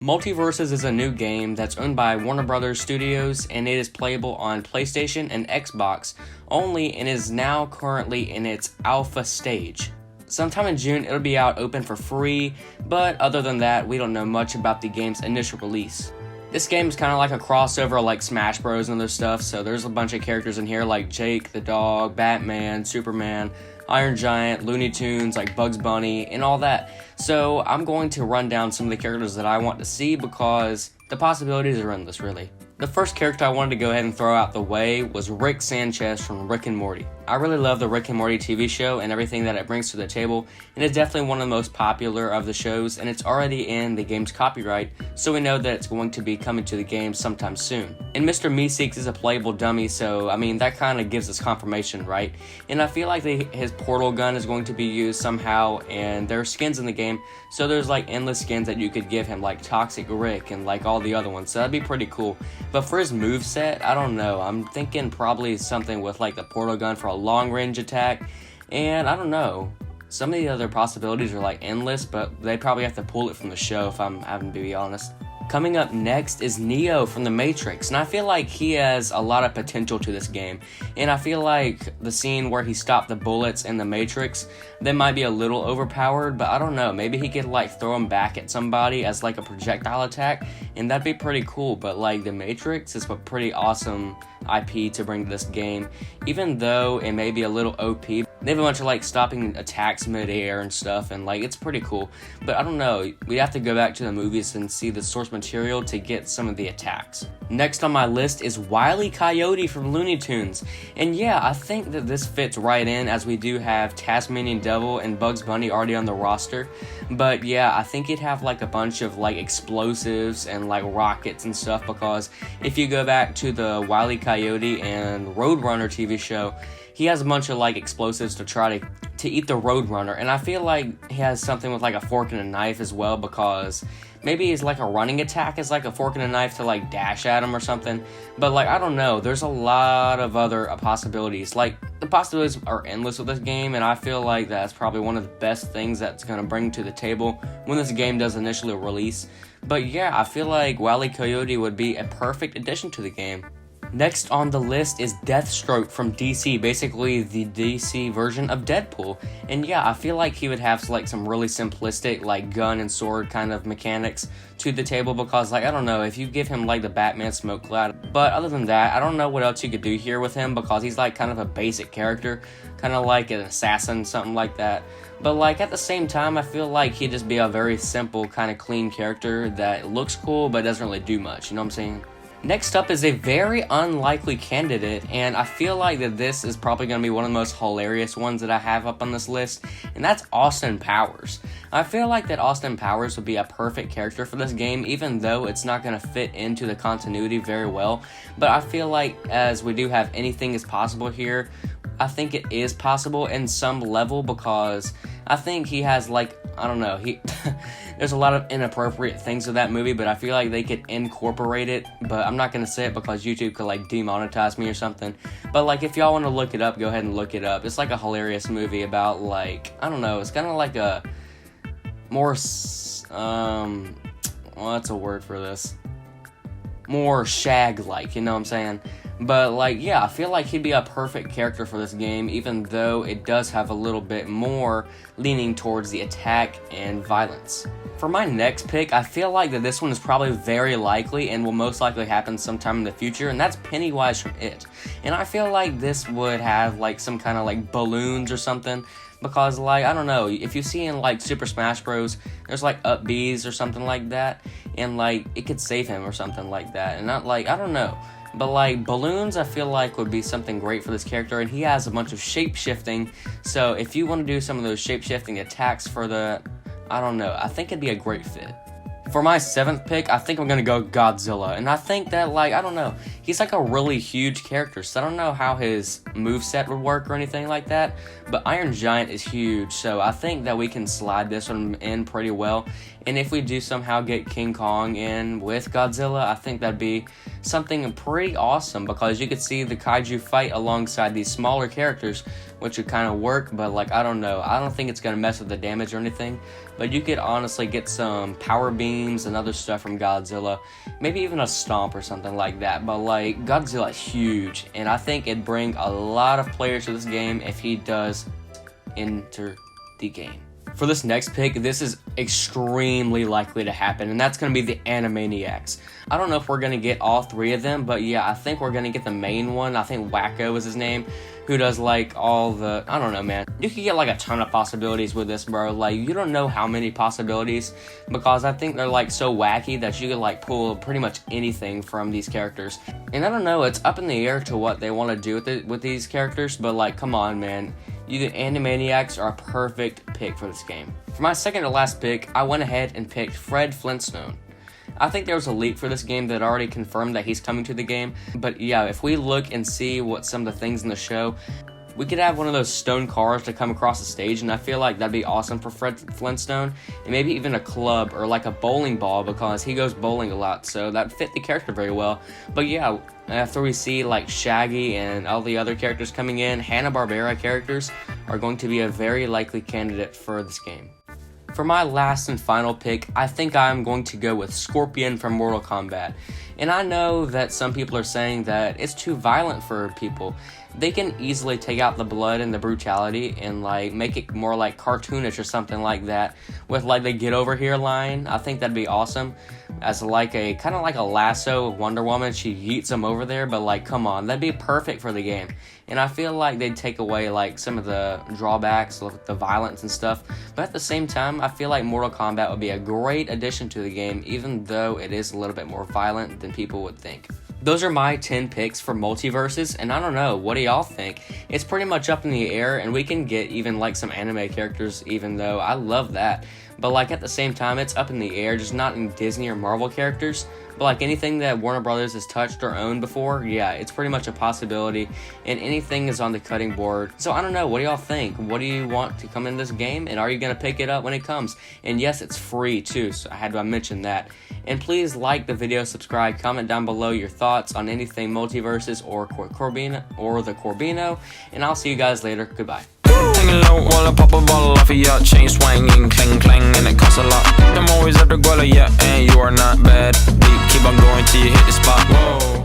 MultiVersus is a new game that's owned by Warner Brothers Studios, and it is playable on PlayStation and Xbox only, and is now currently in its alpha stage. Sometime in June it'll be out open for free, but other than that we don't know much about the game's initial release. This game is kind of like a crossover like Smash Bros and other stuff, so there's a bunch of characters in here like Jake the dog, Batman, Superman, Iron Giant, Looney Tunes, like Bugs Bunny, and all that. So I'm going to run down some of the characters that I want to see because the possibilities are endless, really. The first character I wanted to go ahead and throw out the way was Rick Sanchez from Rick and Morty. I really love the Rick and Morty TV show and everything that it brings to the table, and it's definitely one of the most popular of the shows, and it's already in the game's copyright, so we know that it's going to be coming to the game sometime soon. And Mr. Meeseeks is a playable dummy, so I mean that kind of gives us confirmation, right? And I feel like his portal gun is going to be used somehow, and there are skins in the game, so there's like endless skins that you could give him, like Toxic Rick and like all the other ones, so that'd be pretty cool. But for his moveset, I don't know. I'm thinking probably something with like the portal gun for a long range attack, and I don't know. Some of the other possibilities are like endless, but they probably have to pull it from the show if I'm having to be honest. Coming up next is Neo from The Matrix, and I feel like he has a lot of potential to this game, and I feel like the scene where he stopped the bullets in The Matrix, they might be a little overpowered, but I don't know, maybe he could like throw them back at somebody as like a projectile attack, and that'd be pretty cool. But like The Matrix is a pretty awesome IP to bring to this game, even though it may be a little OP. They have a bunch of like stopping attacks mid-air and stuff, and like it's pretty cool. But I don't know, we have to go back to the movies and see the source material to get some of the attacks. Next on my list is Wyly Coyote from Looney Tunes, and yeah, I think that this fits right in as we do have Tasmanian Devil and Bugs Bunny already on the roster. But yeah, I think it'd have like a bunch of like explosives and like rockets and stuff, because if you go back to the Wyly Coyote and Roadrunner TV show, he has a bunch of like explosives to try to eat the Roadrunner, and I feel like he has something with like a fork and a knife as well, because maybe it's like a running attack is like a fork and a knife to like dash at him or something. But like I don't know, there's a lot of other possibilities. Like the possibilities are endless with this game, and I feel like that's probably one of the best things that's gonna bring to the table when this game does initially release. But yeah, I feel like Wyly Coyote would be a perfect addition to the game. Next on the list is Deathstroke from DC, basically the DC version of Deadpool. And yeah, I feel like he would have like some really simplistic like gun and sword kind of mechanics to the table, because like I don't know, if you give him like the Batman smoke cloud. But other than that, I don't know what else you could do here with him, because he's like kind of a basic character, kind of like an assassin, something like that. But like at the same time, I feel like he'd just be a very simple kind of clean character that looks cool but doesn't really do much, you know what I'm saying? Next up is a very unlikely candidate, and I feel like that this is probably going to be one of the most hilarious ones that I have up on this list, and that's Austin Powers. I feel like that Austin Powers would be a perfect character for this game, even though it's not going to fit into the continuity very well. But I feel like as we do have anything is possible here, I think it is possible in some level, because I think he has like, I don't know, there's a lot of inappropriate things with that movie, but I feel like they could incorporate it, but I'm not going to say it because YouTube could like demonetize me or something. But like if y'all want to look it up, go ahead and look it up. It's like a hilarious movie about like, I don't know, it's kind of like a more, what's a word for this? More Shag-like, you know what I'm saying? But like, yeah, I feel like he'd be a perfect character for this game, even though it does have a little bit more leaning towards the attack and violence. For my next pick, I feel like that this one is probably very likely and will most likely happen sometime in the future, and that's Pennywise from It. And I feel like this would have like some kind of like balloons or something, because like, I don't know, if you see in like Super Smash Bros, there's like up Bs or something like that, and like it could save him or something like that, and not like, I don't know. But like balloons, I feel like would be something great for this character, and he has a bunch of shape-shifting, so if you want to do some of those shape-shifting attacks for the, I don't know, I think it'd be a great fit. For my 7th pick, I think I'm going to go Godzilla, and I think that, like, I don't know, he's like a really huge character, so I don't know how his moveset would work or anything like that, but Iron Giant is huge, so I think that we can slide this one in pretty well, And if we do somehow get King Kong in with Godzilla, I think that'd be something pretty awesome, because you could see the kaiju fight alongside these smaller characters, which would kind of work, but like, I don't know. I don't think it's going to mess with the damage or anything, but you could honestly get some power beams and other stuff from Godzilla, maybe even a stomp or something like that. But like, Godzilla's huge, and I think it'd bring a lot of players to this game if he does enter the game. For this next pick, this is extremely likely to happen, and that's going to be the Animaniacs. I don't know if we're going to get all three of them, but yeah, I think we're going to get the main one. I think Wacko is his name, who does like all the, I don't know, man. You could get like a ton of possibilities with this, bro. Like, you don't know how many possibilities, because I think they're like so wacky that you could like pull pretty much anything from these characters. And I don't know, it's up in the air to what they want to do with these characters, but like, come on, man. The Animaniacs are a perfect pick for this game. For my second to last pick, I went ahead and picked Fred Flintstone. I think there was a leak for this game that already confirmed that he's coming to the game, but yeah, if we look and see what some of the things in the show, we could have one of those stone cars to come across the stage, and I feel like that'd be awesome for Fred Flintstone, and maybe even a club or like a bowling ball, because he goes bowling a lot, so that fit the character very well. But yeah, after we see like Shaggy and all the other characters coming in, Hanna-Barbera characters are going to be a very likely candidate for this game. For my last and final pick, I think I'm going to go with Scorpion from Mortal Kombat. And I know that some people are saying that it's too violent for people. They can easily take out the blood and the brutality and like make it more like cartoonish or something like that with like the "get over here" line. I think that'd be awesome, as like a kind of like a lasso of Wonder Woman. She yeets them over there, but like, come on, that'd be perfect for the game. And I feel like they'd take away like some of the drawbacks, like the violence and stuff, but at the same time, I feel like Mortal Kombat would be a great addition to the game, even though it is a little bit more violent than people would think. Those are my 10 picks for MultiVersus, and I don't know, what do y'all think? It's pretty much up in the air, and we can get even like some anime characters, even though I love that. But like, at the same time, it's up in the air, just not in Disney or Marvel characters. But like, anything that Warner Brothers has touched or owned before, yeah, it's pretty much a possibility, and anything is on the cutting board. So I don't know, what do y'all think? What do you want to come in this game, and are you going to pick it up when it comes? And yes, it's free too, so I had to mention that. And please like the video, subscribe, comment down below your thoughts on anything MultiVersus or the Corbino, and I'll see you guys later. Goodbye. Hanging low while I pop a bottle off of your chain swinging, clang clang, and it costs a lot. I'm always at the Guala, yeah, and you are not bad. Deep, keep on going till you hit the spot. Whoa.